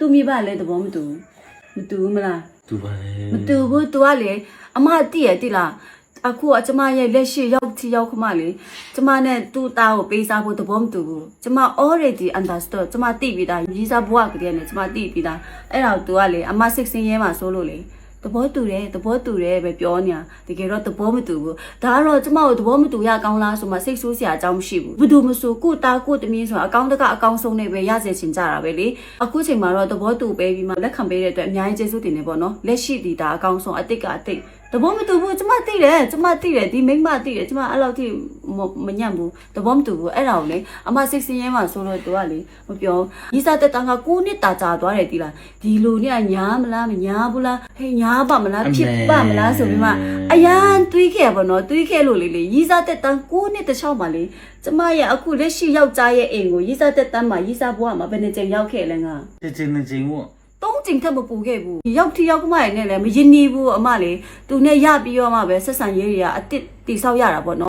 သူမိဘလည်းသဘောမတူမလား တူပါလေ မတူဘူးသူကလေအမတည့်ရတိလားအခုအကျမရဲ့လက်ရှိရောက်ခမလေကျမနဲ့သူ့သားကိုပေးစားဖို့သဘောမတူဘူးကျမ already understood ကျမသိပြီးသားရီးစားဘွားကလေးနဲ့ကျမသိပြီးသားအဲ့ဒါသူကလေအမစိတ်ဆင်းရဲမှဆိုလို့လေသဘောတူတယ်ပဲပြောနေတာတကယ်တော့သဘောမတူဘူးဒါကတော့ကျမတို့သဘောမတူရကောင်းလားဆိုမှစိတ်ဆိုးစရာအကြောင်းမရှိဘူးဘယ်သူမဆိုကိုတာကိုတမင်းဆိုတာအကောင်းတကအကောင်းဆုံးနဲ့ပဲရစေချင်ကြတာပဲလေအခုချိန်မှာတော့သဘောတူပေးပြီးမှလက်ခံပေးတဲ့အတွက်အများကြီးကျေးဇူးတင်နေပေါ့နော်လက်ရှိဒီဒါအကောင်းဆုံးအတိတ်ကအတိတ်သဘောမတူဘူးကျမသိတယ်ဒီမိန်းမသိတယ်ကျမအဲ့လောက်ထိမညံ့ဘူးသဘောမတူဘူးအဲ့ဒါကိုလေအမစိတ်ဆင်းရဲမှဆိုတော့သူကလေမပြောရီးစားတက်တန်းက9နှစ်တာကြာသွားတယ်ဒီလားဒီလိုနဲ့ညားမလားမညားဘူးလားဟေးညားပါမလားဖြစ်ပါမလားဆိုပြီးမှအရန်တွေးခဲ့ပါတော့တွေးခဲ့လို့လေရီးစားတက်တန်း9နှစ်တစ်ချောင်းမှလေကျမရဲ့အခုလက်ရှိယောက်ျားရဲ့အိမ်ကိုရီးစားတက်တန်းမှာရီးစားဘွားမှာဘယ်နှကြိမ်ရောက်ခဲ့လဲငါ ချင်းပေါ့ သုံးကြိမ်ထပ်မပူခဲ့ဘူးရောက်ထရောက်မှရနဲ့လည်းမရင်းနေဘူးအမလေသူနဲ့ရပြီးတော့မှပဲဆက်ဆံရေးတွေကအတစ်တိဆောက်ရတာပေါ့နော်